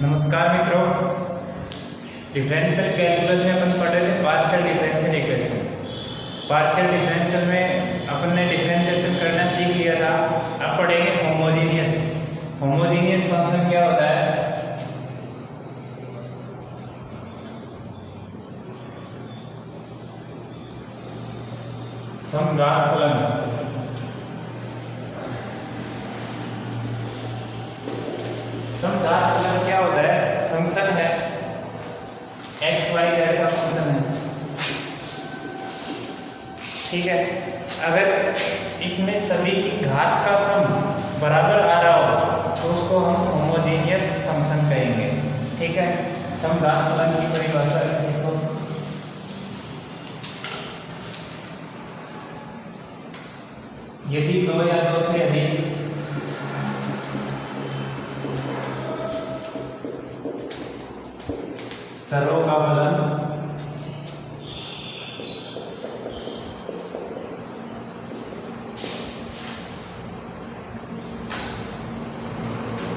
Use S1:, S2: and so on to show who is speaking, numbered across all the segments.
S1: नमस्कार मित्रों, differential calculus में अपन पढ़ रहे थे partial differential equation. Partial differential में अपन ने डिफरेंशिएशन करना सीख लिया था। अब पढ़ेंगे होमोजीनियस। होमोजीनियस फंक्शन क्या होता है? समघात फलन। समघात फलन क्या होता है? फंक्शन है, एक्स वाई जेड का फंक्शन है, ठीक है। अगर इसमें सभी की घात का सम बराबर आ रहा हो तो उसको हम होमोजीनियस फंक्शन कहेंगे, ठीक है। समघात फलन की परिभाषा देखो, यदि दो या दो से अधिक चरों का फलन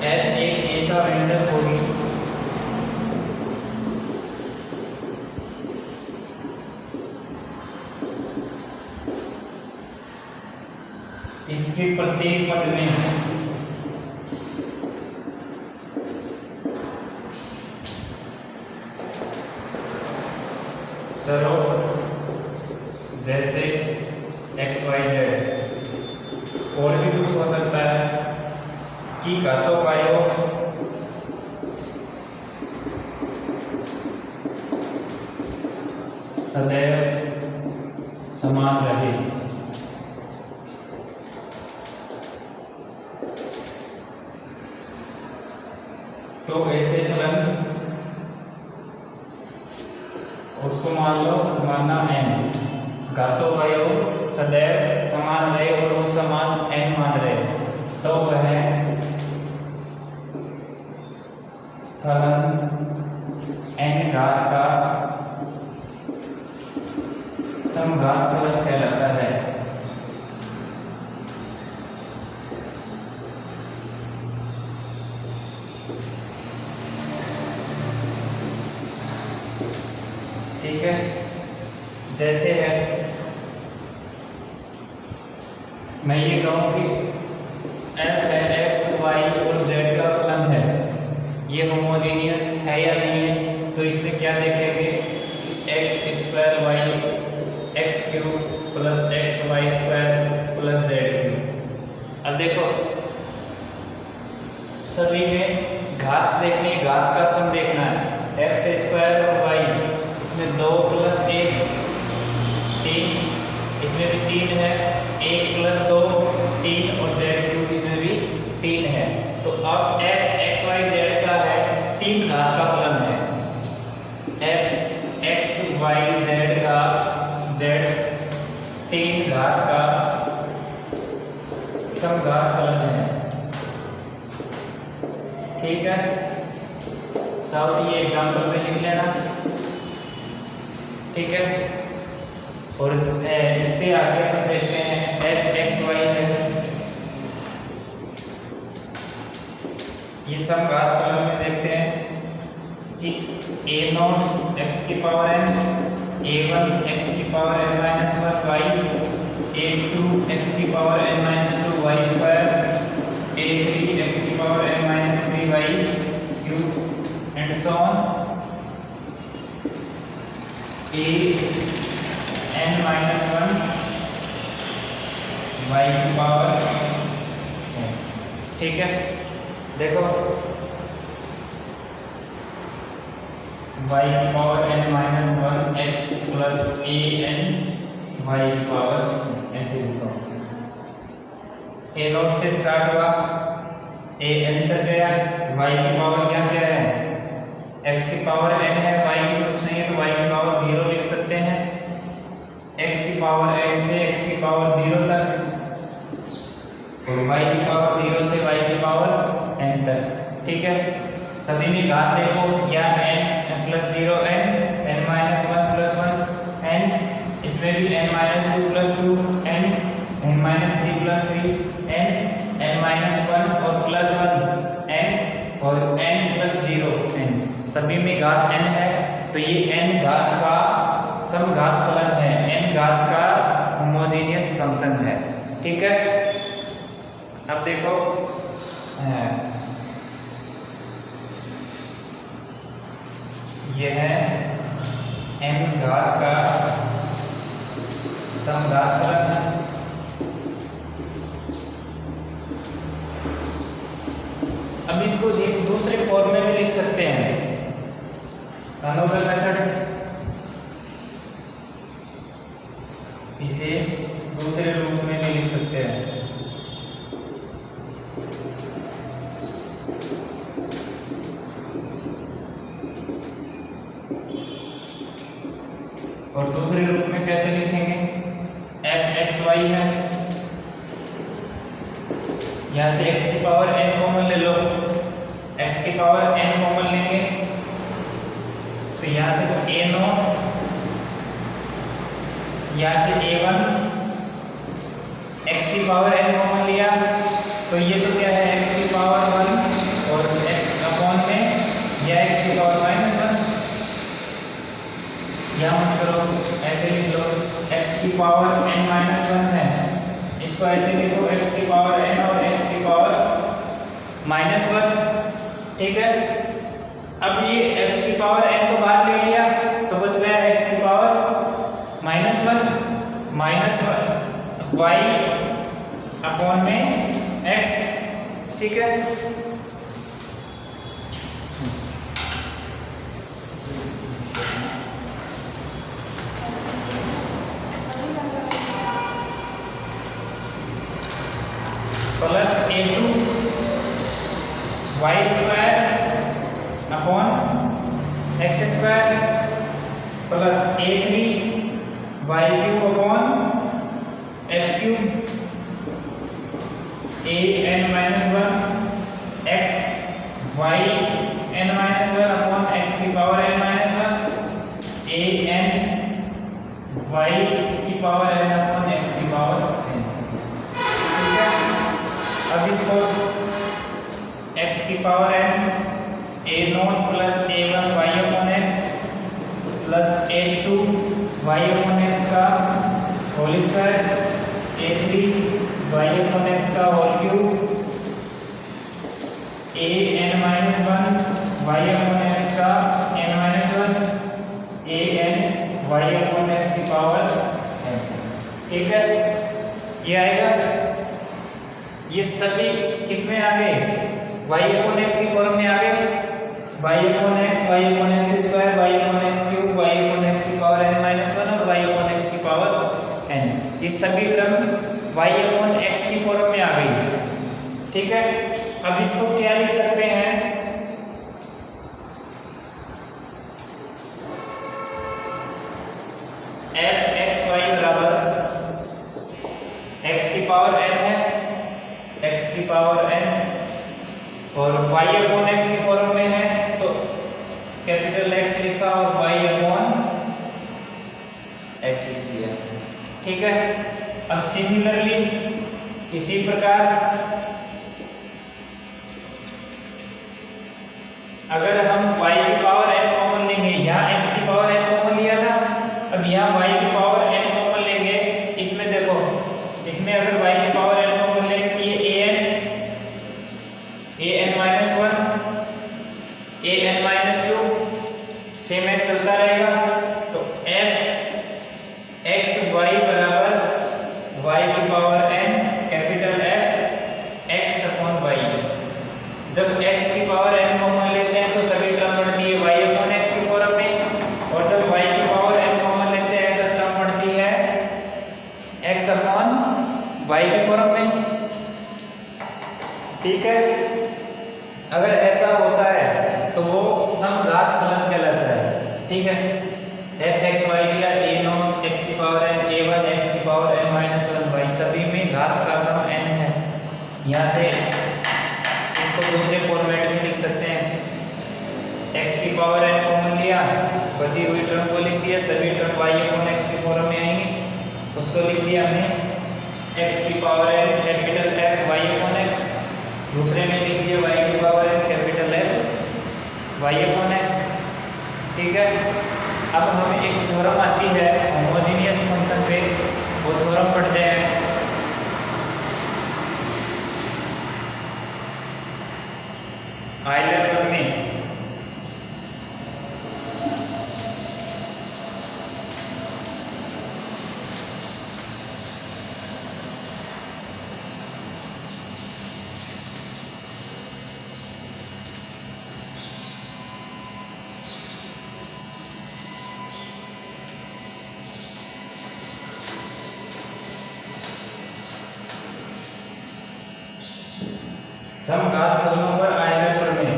S1: f एक ऐसा व्यंजक होगी इसके प्रत्येक पद में चरों जैसे एक्स वाई जेड, और भी कुछ हो सकता है, कि घातों का योग सदैव समान रहे। तो ऐसे फलन उसको मान लो, मानना n, घातों का योग सदैव समान रहे और वो समान n मान रहे, तो वह फलन n घात का समघात फलन कहलाता है। ठीक है, जैसे है मैं ये कहूं कि f है x y और z का फलन है, ये होमोजीनियस है या नहीं है? तो इसमें क्या देखेंगे, x square y X cube plus X Y square plus Z cube. अब देखो सभी में घात देखनी है, घात का सम देखना है। एक्स स्क्वायर और वाई, इसमें 2 प्लस 1 3, इसमें भी 3 है, 1 प्लस 2 3 और जेड क्यूब इसमें भी 3 है। तो अब एफ एक्स वाई जेड का है 3 घात का फलन है। एफ एक्स वाई जेड का जेड 3 घात का समघात फलन है, ठीक है। चाहो तो ये एग्जाम्पल में लिख लेना, ठीक है। और इससे आगे हम देखते हैं एफ एक्स वाई है, ये समघात फलन में देखते हैं कि ए नॉट एक्स की पावर n, a1 x की power n minus 1 y, a2 x की power n minus 2 y square, a3 x की power n minus 3 y cube and so on, a n minus 1 y की power, ठीक है। देखो y की power n minus 1 x plus a n y की power, ऐसे लिखो। a नॉट से स्टार्ट हुआ, a n तक गया, y की पावर क्या क्या है, x की पावर n है, y की कुछ नहीं है तो y की पावर 0 लिख सकते हैं। x की पावर n से x की पावर 0 तक, और y की पावर 0 से y की पावर n तक, ठीक है। सभी में घात देखो, या n plus 0 n minus 1 plus 1 n, इसमें भी n minus 2 plus 2 n minus 3 plus 3 n minus 1 और प्लस 1 n और n प्लस 0 n, सभी में घात n है, तो ये n घात का समघात फलन है, n घात का होमोजेनियस फंक्शन है। ठीक है, अब देखो यह है n घात का समघात फलन है। अब इसको दूसरे फॉर्म में भी लिख सकते हैं, अनदर मेथड, इसे दूसरे रूप में भी लिख सकते हैं। और दूसरे रूप में कैसे लिखेंगे, f(x, y) है, यहां से x की पावर n कॉमन ले लो, x की पावर n कॉमन लेंगे तो यहां से तो a0, यहां से a1, x की पावर n कॉमन लिया तो ये तो क्या है x की पावर 1 और x अपॉन में या x की पावर -1, यहाँ मत करो, ऐसे लिख लो, x की पावर n-1 है, इसको ऐसे लिखो x की पावर n और x की पावर -1। ठीक है, अब ये x की पावर n तो बाहर ले लिया तो बच गया x की पावर -1 y अपॉन में x। ठीक है, plus a2 y square upon x square plus a3 y cube upon x cube, a(n-1) x y n-1 upon x की पावर n-1, a(n) y की पावर n अपॉन x की power n। ठीक है, अब इसको x की power n a0 plus a1 y upon x plus a2 y upon x का whole square, a3 y upon x का whole cube, a(n-1) y upon x का n-1, a(n) y upon x की power n। ठीक है, ये आएगा, ये सभी किसमें आ गए, y अपॉन x की फॉर्म में आ गए, y upon x, y upon x square, y upon x cube, y upon x की पावर n-1 और y अपॉन x की पावर n, ये सभी टर्म y अपॉन x की फॉर्म में आ गई। ठीक है, अब इसको क्या लिख सकते हैं, f(x, y) बराबर x की पावर n है, x की पावर n और y अपॉन x की फॉर्म में है तो कैपिटल X लिखा और y अपॉन x लिख दिया। ठीक है, अब सिमिलरली इसी प्रकार अगर हम y की पावर n कॉमन लेंगे, यहाँ x की पावर n कॉमन लिया था, अब यहाँ y की पावर n कॉमन लेंगे, इसमें देखो, इसमें अगर y की पावर n कॉमन लेंगे तो ये an-1 an-2 सेम एच चलता रहेगा, तो f(x, y) बराबर y की power n capital F x upon y। जब x की पावर n कॉमन लेते हैं तो सभी टर्म बढ़ती है y अपॉन x की फॉर्म में, और जब y की पावर n कॉमन लेते हैं तो टर्म बढ़ती है x अपॉन y की फॉर्म में। ठीक है, अगर ऐसा होता है तो वो समघात फलन कहलाता है। ठीक है, f(x, y) लिया, a0 x की पावर n, a1 x की पावर n-1 y, सभी में घात का सम n है। यहाँ से इसको दूसरे फॉर्मेट में लिख सकते हैं, x की पावर n कॉमन लिया, बची हुई टर्म को लिख दिया, सभी टर्म y अपॉन x की फॉर्म में आएंगे, उसको लिख दिया हमने x की power n capital F y upon x। दूसरे में y/x, ठीक है। अब हमें एक थ्योरम आती है होमोजेनियस फंक्शन पे, वो थ्योरम पढ़ते हैं। आइलर में समघात फलनों पर आइलर प्रमेय।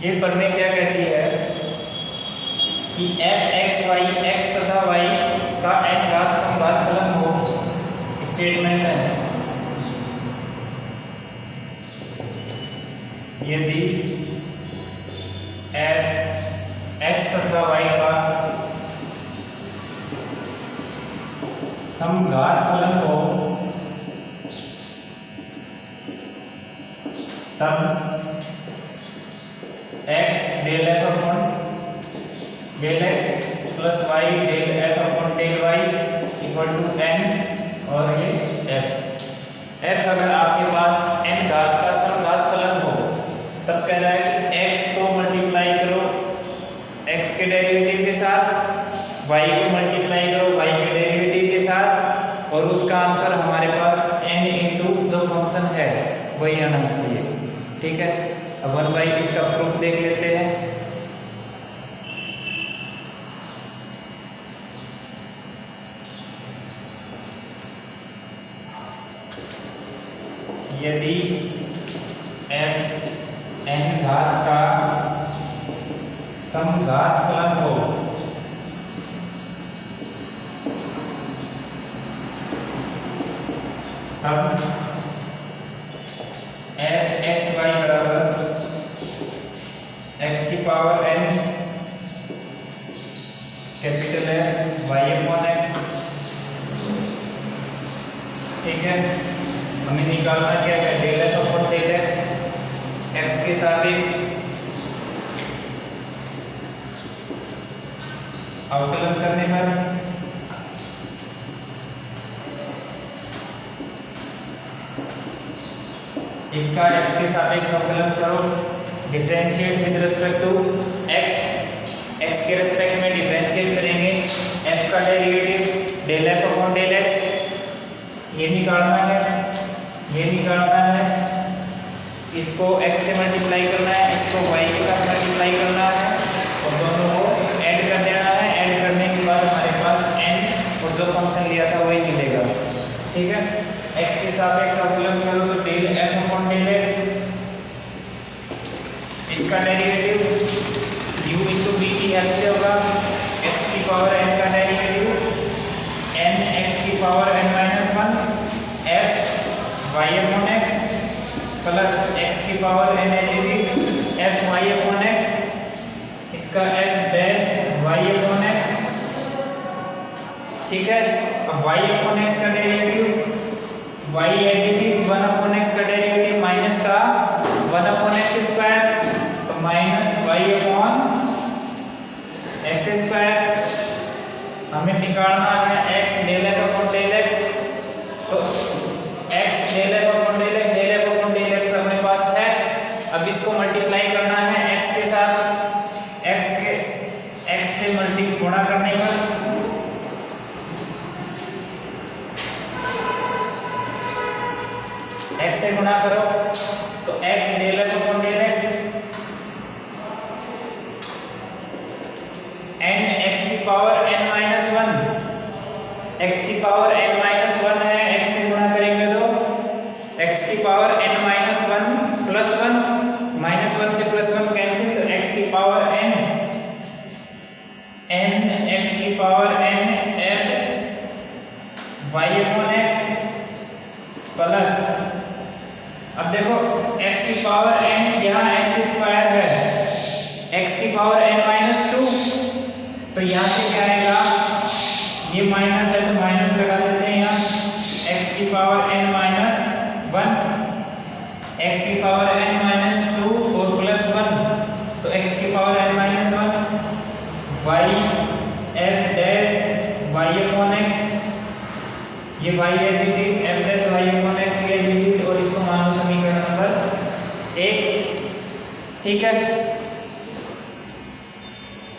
S1: ये प्रमेय क्या कहती है कि f(x, y) x तथा y का n घात समघात फलन हो। स्टेटमेंट है यदि f(x तथा y का समघात फलन हो तब x del f upon del x plus y del f upon del y equal to n, और ये f अगर आपके पास n घात का समघात फलन हो तब कह रहा है कि x को मल्टीप्लाई करो x के डेरिवेटिव के साथ, y को मल्टीप्लाई करो y के डेरिवेटिव के साथ, और उसका आंसर हमारे पास n इंटू जो फंक्शन है वही आना चाहिए, ठीक है। अब 1/, इसका प्रूफ देख लेते हैं। यदि f n घात का समघात फलन हो तब f(x, y) बराबर x की power n capital F y/x, ठीक है। हमें निकालना क्या है, del f upon del x, x के सापेक्ष अवकलन करने पर इसका x के सापेक्ष अवकलन करो, differentiate with respect to x, x के रिस्पेक्ट में डिफरेंशिएट करेंगे, f का derivative del f upon del x ये निकालना है, ये निकालना है, इसको x से मल्टीप्लाई करना है, इसको y के साथ मल्टीप्लाई करना है और दोनों को ऐड कर देना है। ऐड करने के बाद हमारे पास n और जो फंक्शन लिया था वही मिलेगा, ठीक है। x के सापेक्ष अवकलन करो तो del f upon del x, इसका डेरिवेटिव u इंटू v की हेल्प से होगा, x की पावर n का डेरिवेटिव n x की power n minus 1 f y upon x plus x की power n additive f y upon x, इसका f dash y upon x, ठीक है। अब y अपॉन x का derivative y additive 1 upon x का derivative minus का 1 upon x square, तो minus y upon x square. हमें निकालना है x del f upon del x, तो x del f upon del x, del f upon del x तो हमारे पास है। अब इसको मल्टीप्लाई करना है x के साथ, x से मल्टी गुणा करने पर x से गुणा करो तो x del f upon del x, n x की पावर n माइनस 1, x की पावर n माइनस 1 है, x से गुणा करेंगे तो x की power n minus 1 plus 1, minus 1 से प्लस 1 कैंसिल, तो x की पावर n x की power n f y upon x plus x की पावर n, यहाँ x स्क्वायर है, x की पावर n-2, तो यहाँ से क्या आएगा, ये माइनस है तो माइनस लगा देते हैं यहाँ, x की पावर n-1, x की पावर n-2 और +1, तो x की power n-1, y f dash y upon x, ये y है जी, f dash y upon x ये जी, और इसको मान लो समीकरण नंबर 1, ठीक है।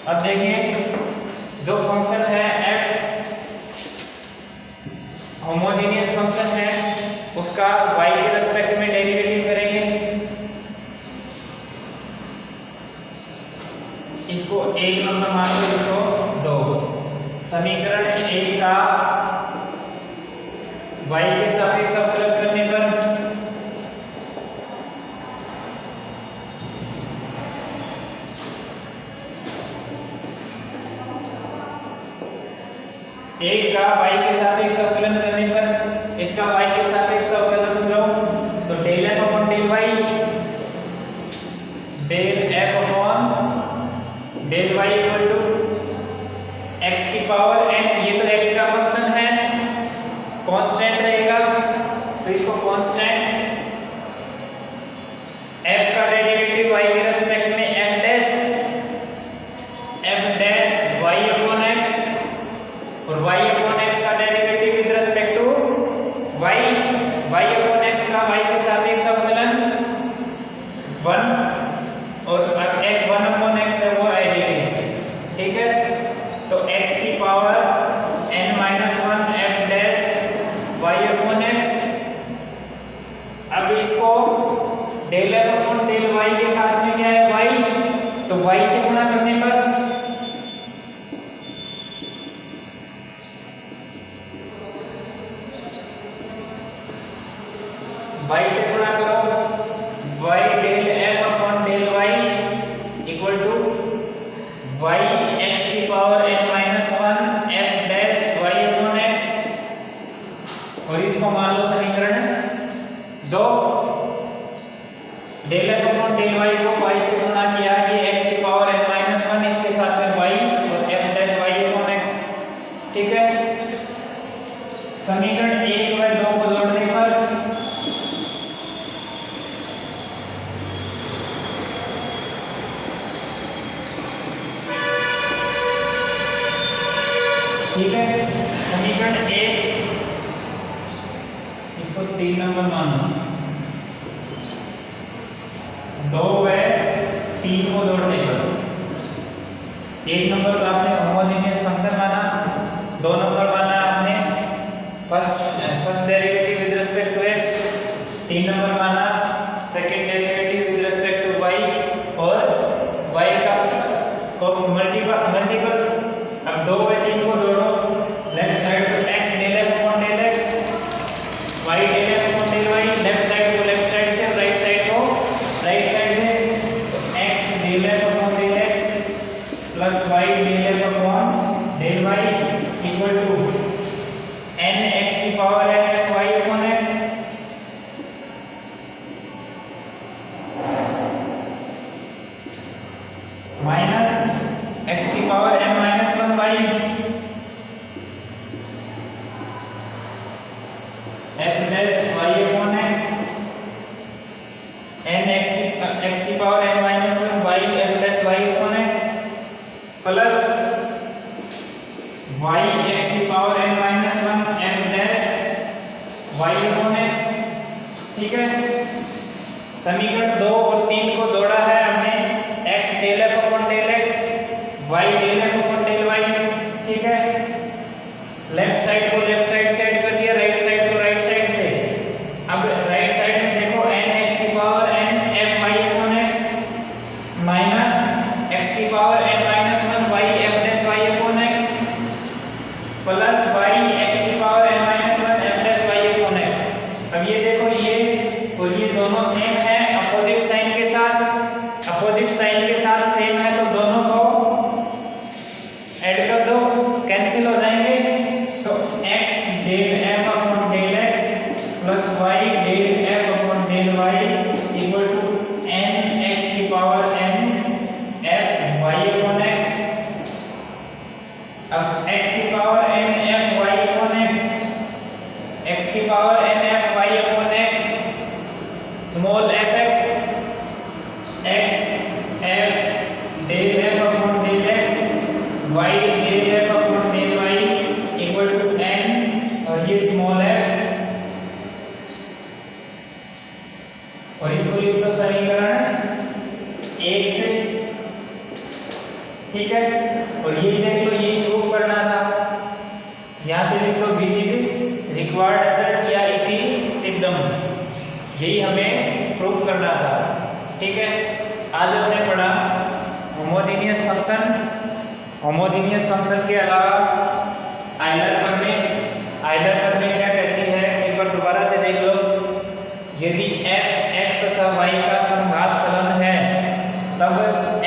S1: अब देखिए जो फंक्शन है f होमोजेनियस फंक्शन है, उसका y के रेस्पेक्ट में डेरिवेटिव करेंगे, इसको 1 नंबर मान लो, इसको 2, समीकरण 1 का y के सापेक्ष अवकलन करने पर इसका y के सापेक्ष अवकलन करो, तो del f upon del y, del f upon del y equal to x की पावर n, ये तो x का फंक्शन है, कांस्टेंट रहेगा, तो इसको कांस्टेंट f का डेरिवेटिव y के रेस्पेक्ट में f dash y upon x, और y अपॉन x का derivative with respect to y upon x का y के सापेक्ष अवकलन 1, और 1 अपॉन x है वो एज इट इज, ठीक है। तो x की power n-1 f dash y upon x, अब इसको del f upon del y के साथ में क्या है y, तो y से गुणा करने पर y से गुणा करो, y del f upon del y equal to y x की power n-1 f dash y upon x, और इसको मान लो समीकरण 2, del f upon del y को y से गुणा किया, ये x की पावर n-1, इसके साथ में y और f dash y upon x, ठीक है। समीकरण 1 व 2 को जोड़ने पर ठीक है, समीकरण 1 इसको 3 नंबर मानो, 2 व 3 को जोड़ने पर 1 नंबर तो आपने होमोजेनियस फंक्शन माना, 2 नंबर माना आपने first derivative with respect to x, 3 number माना second derivative with respect to y, और y का मल्टीपल, अब 2 व 3 को जोड़ो, लेफ्ट साइड को x del f upon del x, y del f upon del y, left side को left side से, राइट साइड को राइट साइड से, तो x del f upon del x plus y del f upon del y equal to n x की power n f y upon x, minus x की power n-1 y f dash y upon x, n x की power n-1 y f dash y upon x, plus y x की power n-1 f dash y upon x, ठीक है। समीकरण 2 और 3 को जोड़ा है हमने, x del f upon del x, y del f upon del y, ठीक है। लेफ्ट साइड को लेफ्ट साइड से ऐड कर दिया, राइट साइड को राइट साइड से, अब राइट साइड में देखो n x की power n f y upon x minus x की power n-1 y f dash y upon x, plus y x की power n-1 f dash y upon x। अब ये देखो, ये और ये दोनों सेम है, अपोजिट की power n f y upon x small f x x f del f upon del x y del f upon del y equal to n और ये स्मॉल f और इसको लिख लो समीकरण 1 से, ठीक है। और ये देख लो ये प्रूफ करना था, यहां से लिख लो विच इज रिक्वायर्ड रिजल्ट या इति सिद्धम, यही हमें प्रूफ करना था, ठीक है। आज हमने पढ़ा होमोजेनियस फंक्शन के अलावा आयलर प्रमेय क्या कहती है, एक बार दोबारा से देख लो। यदि f x तथा y का समघात फलन है तब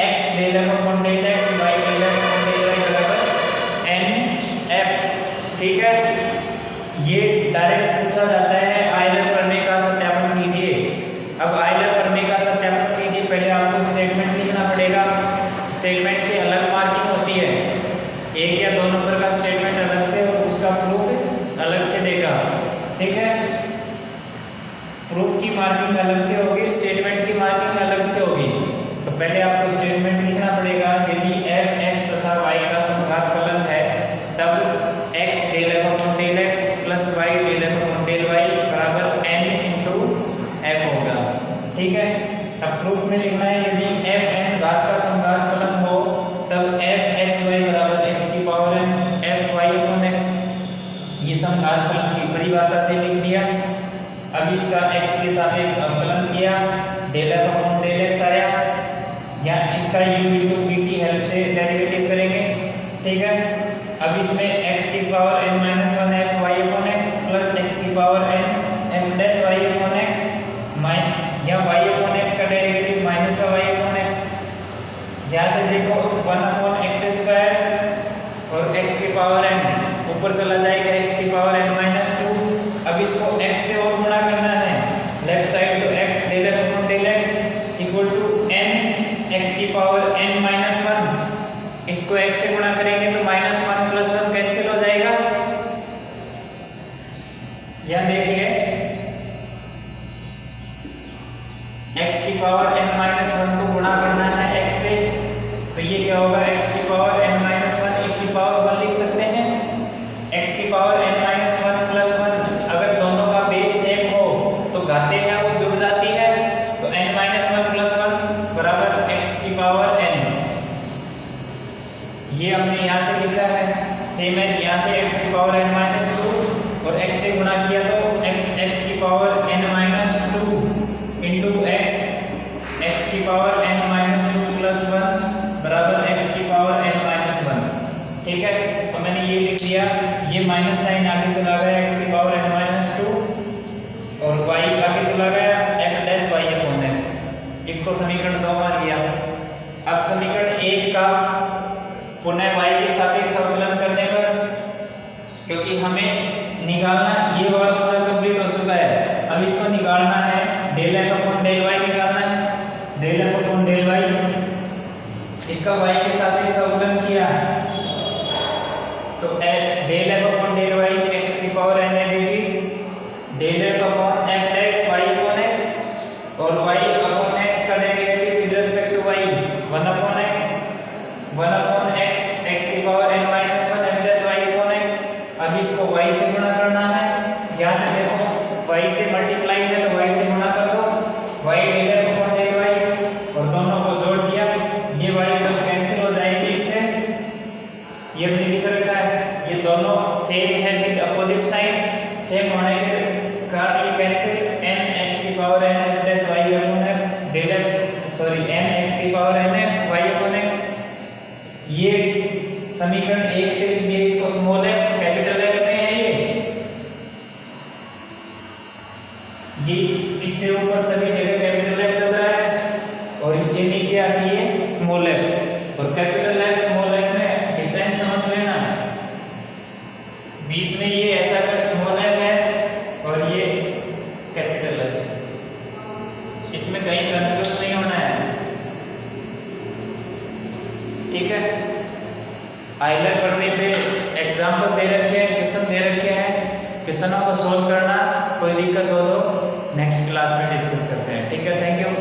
S1: x del f upon del x y del f upon del y बराबर n f, ठीक है। ये डायरेक्ट पूछा जाता है आयलर प्रमेय का सत्यापन कीजिए। अब आयलर प्रमेय का सत्यापन कीजिए, पहले आपको स्टेटमेंट लिखना पड़ेगा। स्टेटमेंट की अलग मार्किंग होती है, 1 या 2 नंबर का स्टेटमेंट अलग से और उसका प्रूफ अलग से देगा, ठीक है। प्रूफ की मार्किंग अलग से होगी, स्टेटमेंट की मार्किंग अलग से होगी। तो पहले आपको स्टेटमेंट लिखना पड़ेगा। यदि f x तथा y का समघात फलन है तब x del f upon del x plus y del f upon del y बराबर n इंटू f होगा, ठीक है। अब प्रूफ में लिखना है यदि f n घात का समघात फलन हो तब f x y बराबर x की power n f y upon x, ये समघात फलन की परिभाषा से लिख दिया। अब इसका x के सापेक्ष अवकलन किया, del f upon del x आया, या इसका u इंटू v की हेल्प से डेरिवेटिव करेंगे, ठीक है। अब इसमें x की power n minus 1 f y upon x plus x की power n f dash y upon x, या y अपॉन x का derivative minus y upon x, यहाँ से देखो 1 अपॉन x स्क्वायर और x की पावर n ऊपर चला जाएगा x की पावर n माइनस 2। अब इसको x से और गुणा करना है, लेफ्ट साइड तो x del f upon del x equal to n x की पावर n माइनस 1, इसको x से गुणा करेंगे तो माइनस 1 प्लस 1 कैंसिल हो जाएगा। यह देखिए x की पावर n माइनस 1 को गुणा करना है x से, तो ये क्या होगा x की पावर n माइनस 1 इसकी पावर 1 लिख सकते हैं। x की पावर n माइनस 1 प्लस 1, अगर दोनों का बेस सेम हो तो घातें हैं वो जुड़ जाती है, तो n माइनस 1 प्लस 1 बराबर x की पावर n, ये हमने यहाँ से लिखा है। सेम है, यहाँ से x की पावर n माइनस 2 और x से गुणा किया तो x की power n minus 2 into x की पावर n माइनस 2 प्लस 1 बराबर x की पावर n माइनस 1, ठीक है। तो मैंने ये लिख दिया, ये माइनस साइन आगे चला गया x की पावर n माइनस 2 और y आगे चला गया f dash y upon x, इसको समीकरण 2 मान लिया। अब समीकरण 1 का पुनः y के सापेक्ष अवकलन करने पर, क्योंकि हमें निकालना, ये वाला पूरा कंप्लीट हो चुका है, अब इसको निकालना है, del f upon del y निकालना है। Del f upon del y, इसका y के सापेक्ष अवकलन किया तो del f upon del y x की power n as it is del f upon f dash y upon x और y अपॉन x का derivative with respect to y 1 upon x x की power n minus 1 f dash y upon x। अब इसको y से गुणा करना है, यहाँ से देखो y से मल्टीप्लाई है तो y से गुणा कर दो, y del f upon del y और दोनों को जोड़ दिया, ये y तो कैंसिल हो जाएगी इससे, ये हमने लिख रखा है, ये दोनों सेम है विद अपोजिट साइन, सेम होने के कारण ये कैंसिल, n x की power n f dash y upon x del f sorry n x की power n f y upon x, ये समीकरण 1 से लिख दिया, इसको स्मॉल f कैपिटल F में है ये इससे ऊपर सभी जगह कैपिटल F चल रहा है और ये नीचे आती है स्मॉल f, और कैपिटल F स्मॉल f में डिफरेंस समझ लेना, बीच में ये ऐसा कट स्मॉल f है और ये कैपिटल F, इसमें कहीं कंफ्यूज नहीं होना है, ठीक है। आइलर पढ़ने पे एग्जाम्पल दे रखे हैं, क्वेश्चन दे रखे हैं, क्वेश्चनों को सोल्व करना, कोई दिक्कत हो तो नेक्स्ट क्लास में डिस्कस करते हैं। ठीक है, थैंक यू।